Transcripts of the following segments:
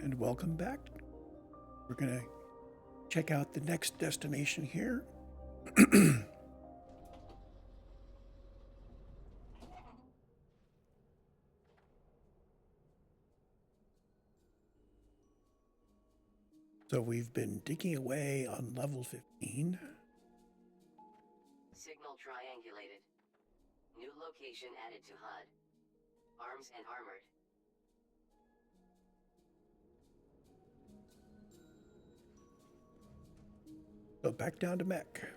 and welcome back. We're going to check out the next destination here. So we've been digging away on level 15. Signal triangulated. New location added to HUD. Arms and armored. So back down to mech.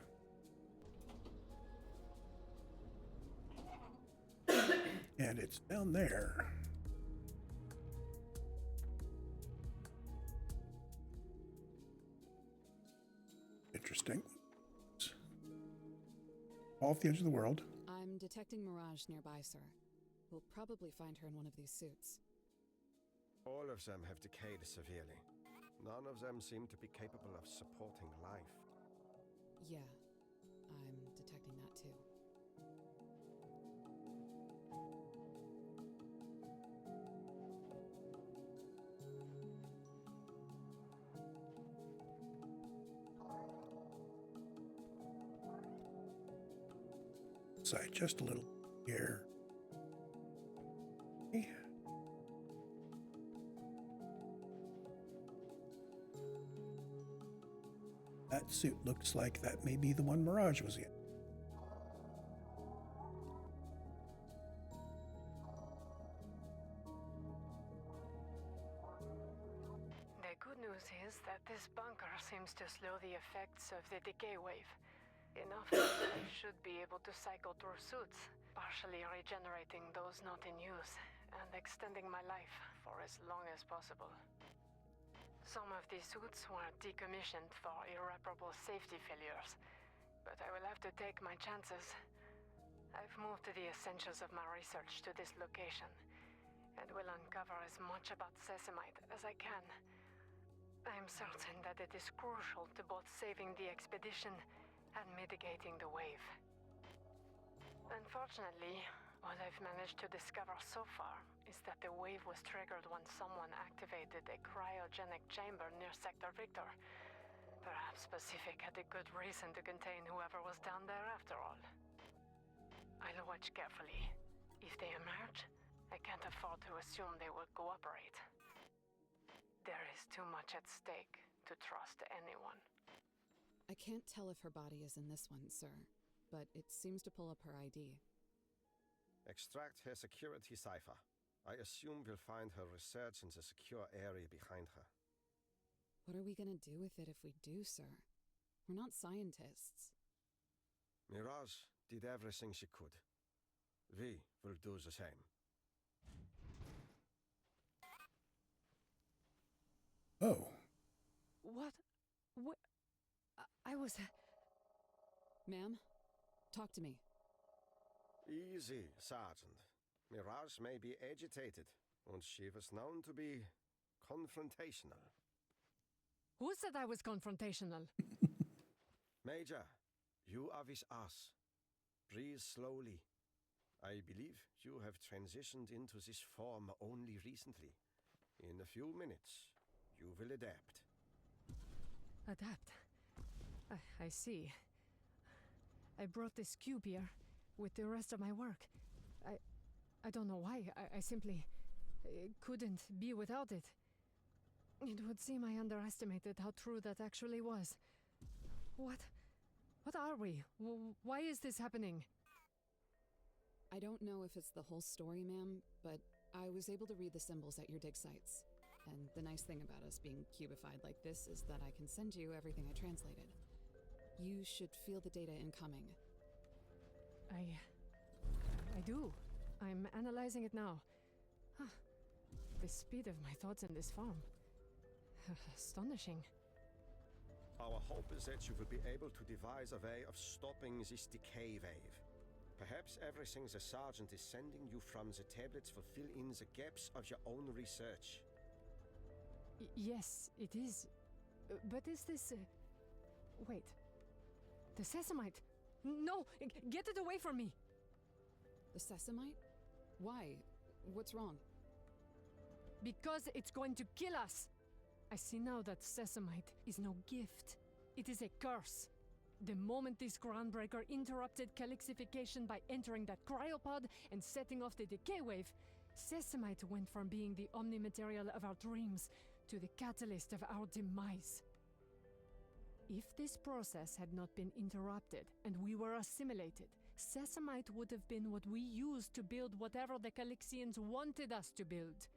And it's down there. Interesting. Off the edge of the world. I'm detecting Mirage nearby, sir. We'll probably find her in one of these suits. All of them have decayed severely. None of them seem to be capable of supporting life. Yeah, I'm detecting that too. Side just a little here. Okay. That suit looks like that may be the one Mirage was in. The good news is that this bunker seems to slow the effects of the decay wave. Enough that I should be able to cycle through suits, partially regenerating those not in use, and extending my life for as long as possible. Some of these suits were decommissioned for irreparable safety failures, but I will have to take my chances. I've moved the essentials of my research to this location, and will uncover as much about Sesamite as I can. I'm certain that it is crucial to both saving the expedition and mitigating the wave. Unfortunately, what I've managed to discover so far is that the wave was triggered when someone activated a cryogenic chamber near Sector Victor. Perhaps Pacific had a good reason to contain whoever was down there after all. I'll watch carefully. If they emerge, I can't afford to assume they will cooperate. There is too much at stake to trust anyone. I can't tell if her body is in this one, sir, but it seems to pull up her ID. Extract her security cipher. I assume we'll find her research in the secure area behind her. What are we gonna do with it if we do, sir? We're not scientists. Mirage did everything she could. We will do the same. Oh. What? I was... Ma'am, talk to me. Easy, Sergeant. Mirage may be agitated, and she was known to be confrontational. Who said I was confrontational? Major, you are with us. Breathe slowly. I believe you have transitioned into this form only recently. In a few minutes, you will adapt. Adapt? I see. I brought this cube here with the rest of my work. I don't know why. I simply couldn't be without it. It would seem I underestimated how true that actually was. What are we? Why is this happening? I don't know if it's the whole story, ma'am, but I was able to read the symbols at your dig sites. And the nice thing about us being cubified like this is that I can send you everything I translated. You should feel the data incoming. I do. I'm analyzing it now. The speed of my thoughts in this form. Astonishing. Our hope is that you will be able to devise a way of stopping this decay wave. Perhaps everything the Sergeant is sending you from the tablets will fill in the gaps of your own research. Yes, it is. But is this... Wait. The Sesamite! No! Get it away from me! The Sesamite? Why? What's wrong? Because it's going to kill us. I see now that sesamite is no gift. It is a curse. The moment this groundbreaker interrupted calixification by entering that cryopod and setting off the decay wave, sesamite went from being the omnimaterial of our dreams to the catalyst of our demise. If this process had not been interrupted and we were assimilated, sesamite would have been what we used to build whatever the Calixians wanted us to build.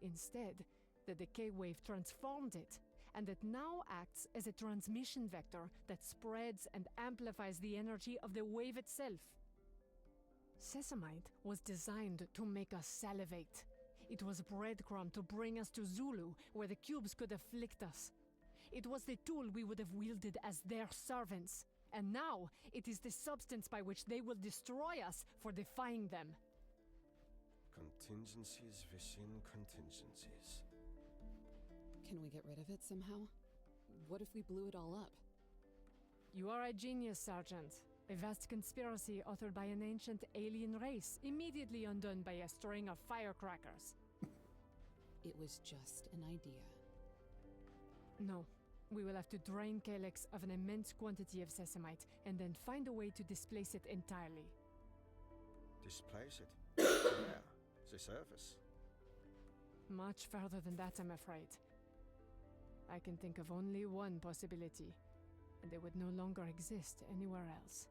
Instead, the decay wave transformed it, and it now acts as a transmission vector that spreads and amplifies the energy of the wave itself. Sesamite was designed to make us salivate. It was breadcrumb to bring us to Zulu, where the cubes could afflict us. It was the tool we would have wielded as their servants. And now, it is the substance by which they will destroy us for defying them. Contingencies within contingencies. Can we get rid of it somehow? What if we blew it all up? You are a genius, Sergeant. A vast conspiracy authored by an ancient alien race, immediately undone by a string of firecrackers. It was just an idea. No. We will have to drain Calyx of an immense quantity of sesamite, and then find a way to displace it entirely. Displace it? Where? The surface? Much further than that, I'm afraid. I can think of only one possibility, and it would no longer exist anywhere else.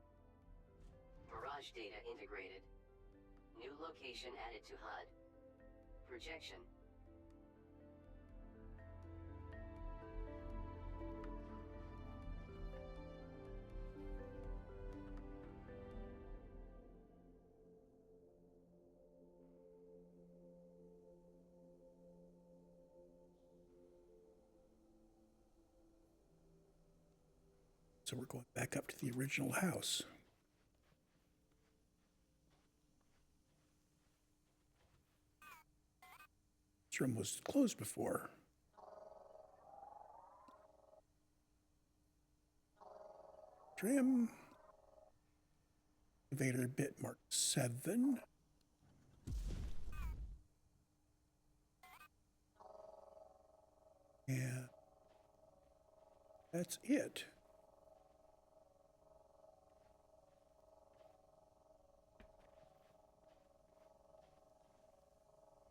Mirage data integrated. New location added to HUD. Projection. So we're going back up to the original house. This room was closed before. Trim. Elevator bit mark 7. Yeah. That's it.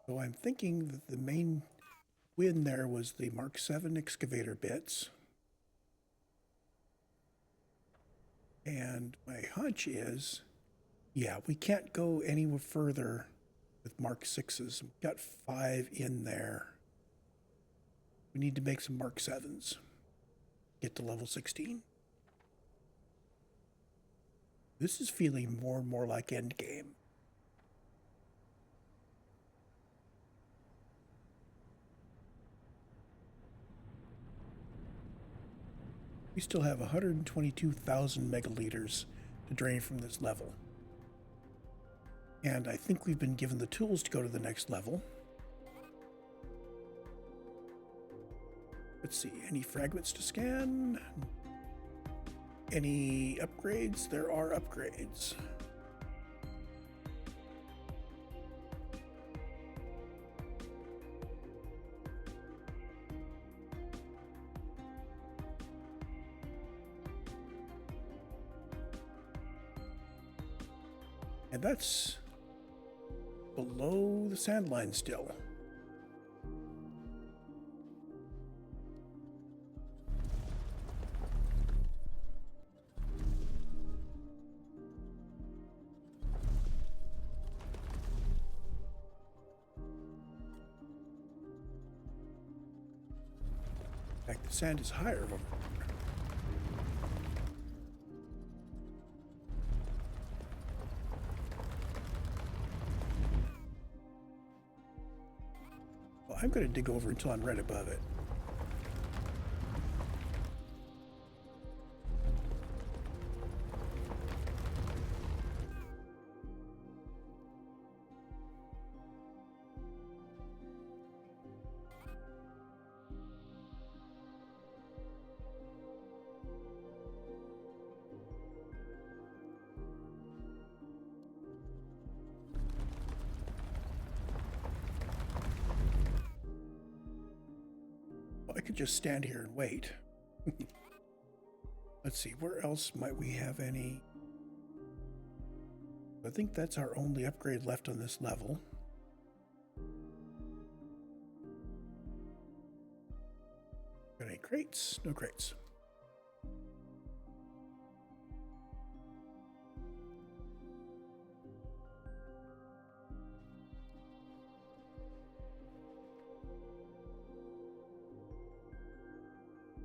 So I'm thinking that the main win there was the Mark 7 excavator bits. And my hunch is, yeah, we can't go any further with Mark 6s. We've got 5 in there. We need to make some Mark 7s. Get to level 16. This is feeling more and more like Endgame. We still have 122,000 megaliters to drain from this level. And I think we've been given the tools to go to the next level. Let's see, any fragments to scan? Any upgrades? There are upgrades. And that's below the sand line still. In fact, the sand is higher over. I'm going to dig over until I'm right above it. I could just stand here and wait. Let's see, where else might we have any? I think that's our only upgrade left on this level. Got any crates? No crates.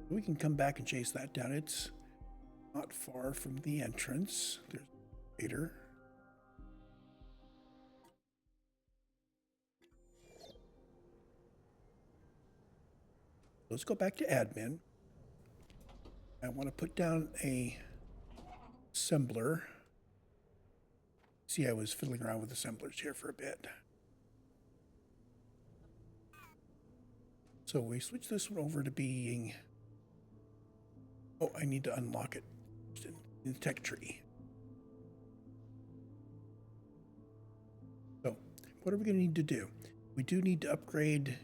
We can come back and chase that down. It's not far from the entrance. There's a raider. Let's go back to admin. I want to put down a assembler. See, I was fiddling around with assemblers here for a bit. So we switch this one over to being... Oh, I need to unlock it in the tech tree. So, what are we going to need to do? We do need to upgrade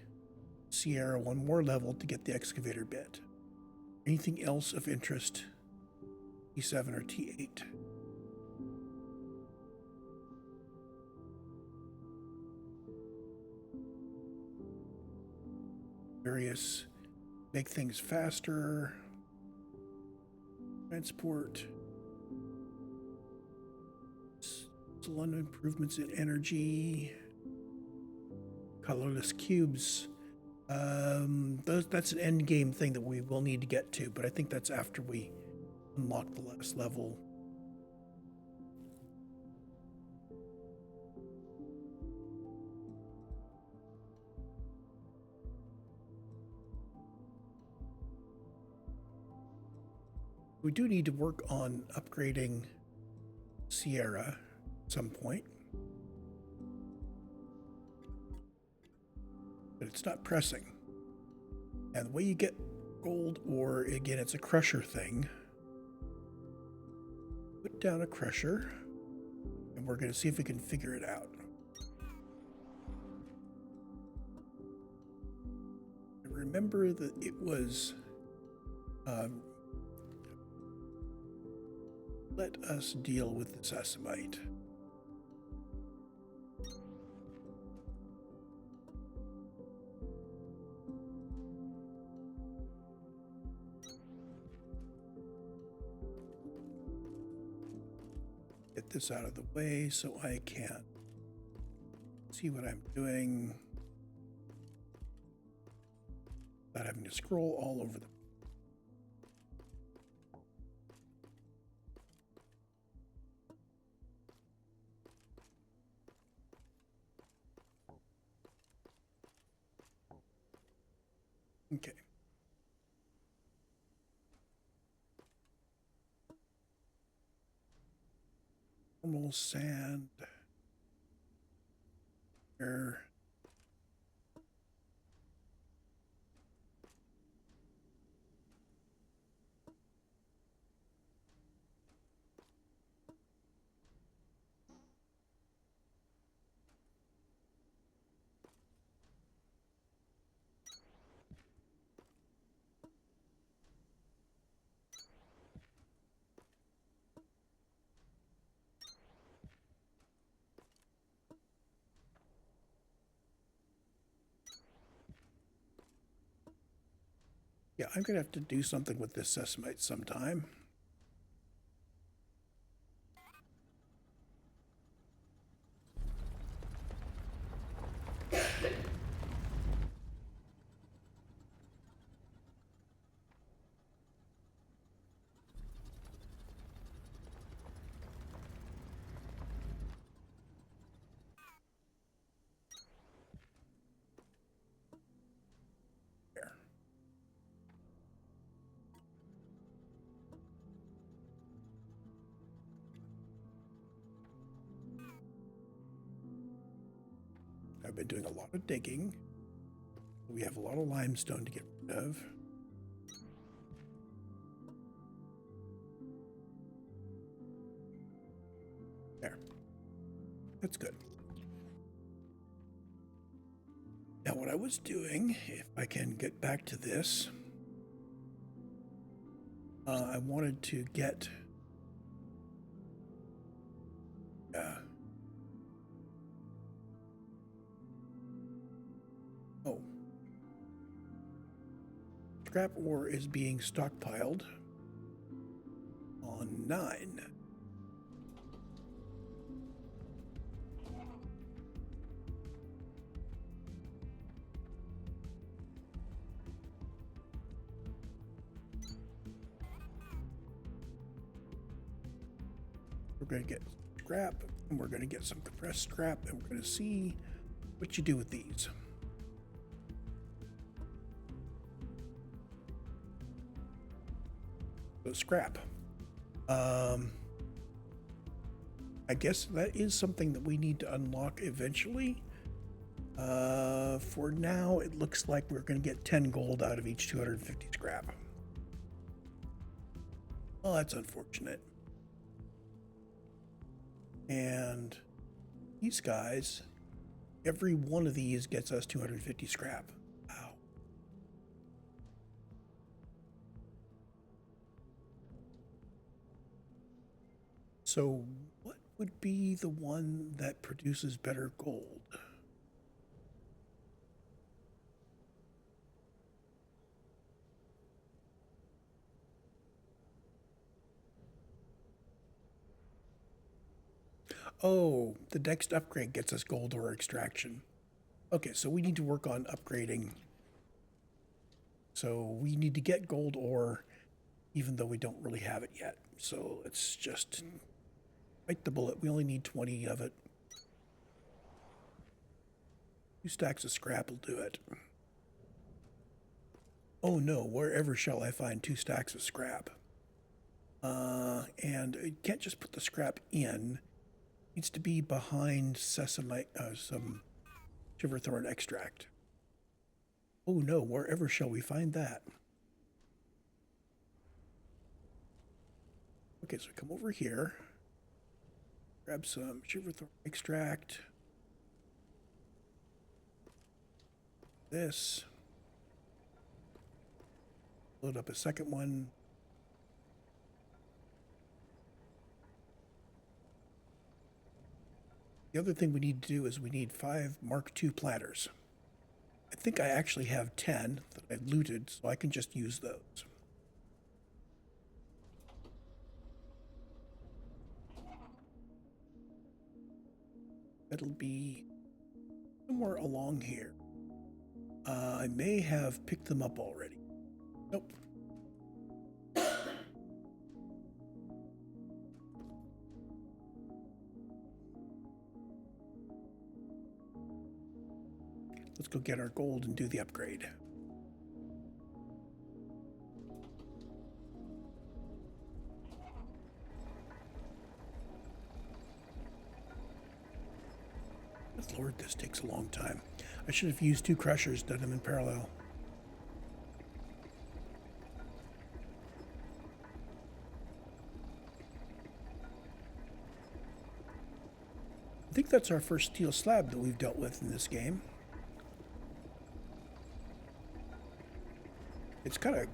Sierra one more level to get the excavator bit. Anything else of interest? T7 or T8? Various make things faster. Transport. Salon improvements in energy. Colorless cubes. That's an end game thing that we will need to get to, but I think that's after we unlock the last level. We do need to work on upgrading Sierra at some point. But it's not pressing. And the way you get gold ore, again, it's a crusher thing. Put down a crusher, and we're going to see if we can figure it out. I remember that it was... let us deal with the sesamite. Get this out of the way so I can see what I'm doing without having to scroll all over the... Okay. Normal sand. There. Yeah, I'm going to have to do something with this sesamite sometime. There. I've been doing a lot of digging. We have a lot of limestone to get rid of. There. That's good. Now, what I was doing, if I can get back to this, I wanted to get oh, scrap ore is being stockpiled on 9. We're going to get scrap, and we're going to get some compressed scrap, and we're going to see what you do with these. So scrap. I guess that is something that we need to unlock eventually. For now, it looks like we're going to get 10 gold out of each 250 scrap. Well, that's unfortunate. And these guys, every one of these gets us 250 scrap. Wow. So what would be the one that produces better gold? Oh, the next upgrade gets us gold ore extraction. Okay, so we need to work on upgrading. So we need to get gold ore, even though we don't really have it yet. So let's just bite the bullet. We only need 20 of it. 2 stacks of scrap will do it. Oh no, wherever shall I find 2 stacks of scrap? And you can't just put the scrap in. Needs to be behind sesame, some shiverthorn extract. Oh no, wherever shall we find that? Okay, so come over here. Grab some shiverthorn extract. This. Load up a second one. The other thing we need to do is we need 5 Mark II platters. I think I actually have 10 that I looted, so I can just use those. That'll be somewhere along here. I may have picked them up already. Nope. Let's go get our gold and do the upgrade. Lord, this takes a long time. I should have used 2 crushers, done them in parallel. I think that's our first steel slab that we've dealt with in this game. It's kind of...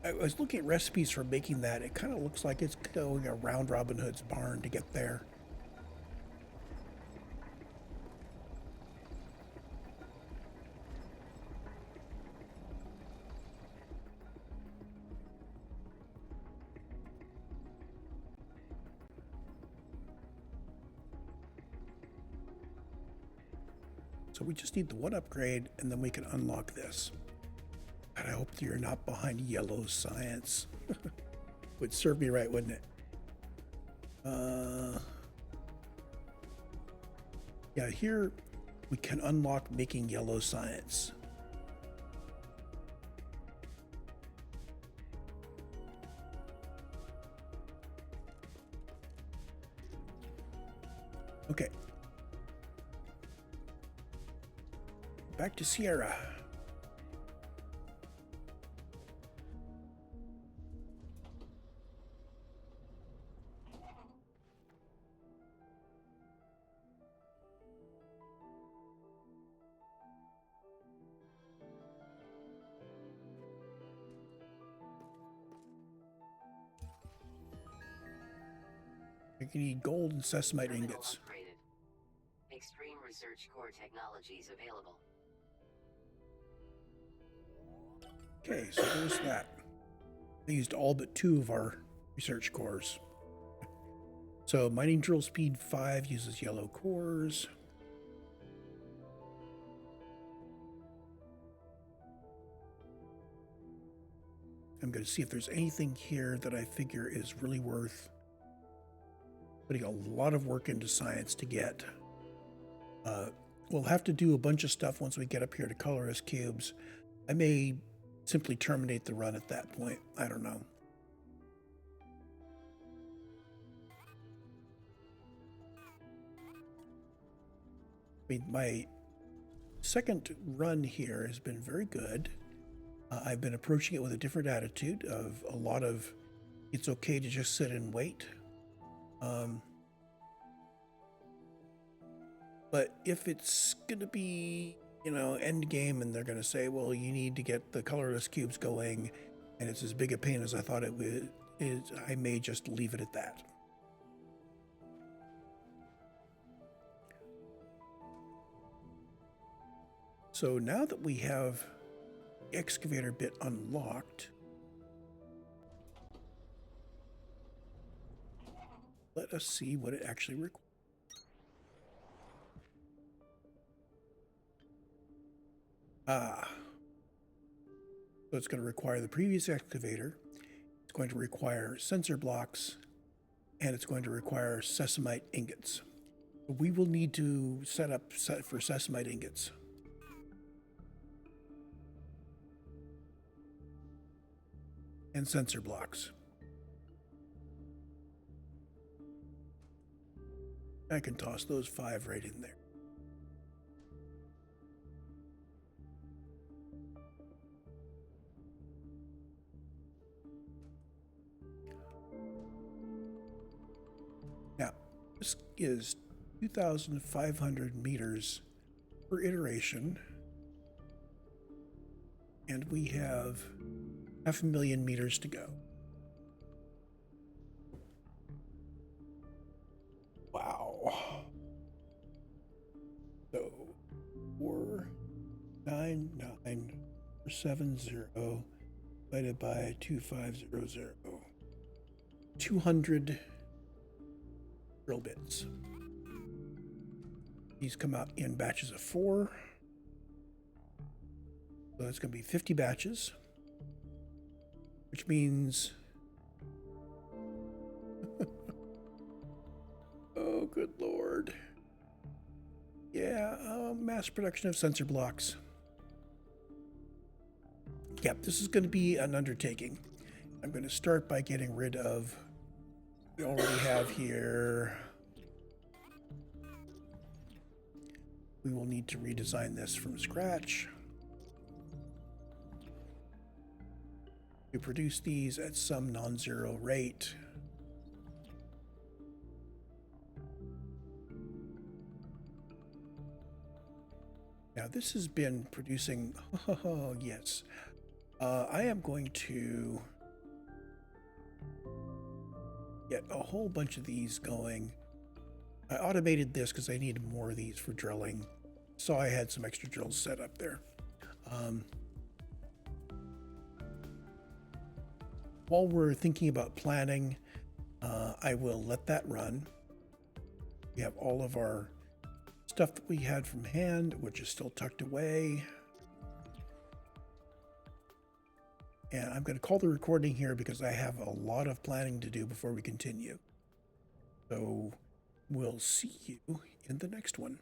I was looking at recipes for making that. It kind of looks like it's going around Robin Hood's barn to get there. So we just need the 1 upgrade, and then we can unlock this. And I hope that you're not behind yellow science. Would serve me right, wouldn't it? Yeah, here we can unlock making yellow science. Okay. Back to Sierra. You need gold and sesamite Terminal ingots. upgraded. Extreme research core technologies available. Okay, so there's that. I used all but 2 of our research cores. So mining drill speed 5 uses yellow cores. I'm going to see if there's anything here that I figure is really worth putting a lot of work into science to get. We'll have to do a bunch of stuff once we get up here to colorless cubes. I may simply terminate the run at that point. I don't know. I mean, my second run here has been very good. I've been approaching it with a different attitude of a lot of it's okay to just sit and wait. But if it's going to be, end game and they're going to say, well, you need to get the colorless cubes going and it's as big a pain as I thought it would, I may just leave it at that. So now that we have the excavator bit unlocked, let us see what it actually requires. So it's going to require the previous excavator, it's going to require sensor blocks, and it's going to require sesamite ingots. We will need to set for sesamite ingots. And sensor blocks. I can toss those 5 right in there. Now, this is 2,500 meters per iteration. And we have 500,000 meters to go. Wow. So 499,470 divided by 2,500. 200 drill bits. These come out in batches of 4. So that's going to be 50 batches, which means, oh, good Lord. Yeah, mass production of sensor blocks. Yep, this is going to be an undertaking. I'm going to start by getting rid of what we already have here. We will need to redesign this from scratch. To produce these at some non-zero rate. Now this has been producing, oh yes, I am going to get a whole bunch of these going. I automated this because I needed more of these for drilling, so I had some extra drills set up there. While we're thinking about planning, I will let that run. We have all of our stuff that we had from hand, which is still tucked away. And I'm going to call the recording here because I have a lot of planning to do before we continue. So we'll see you in the next one.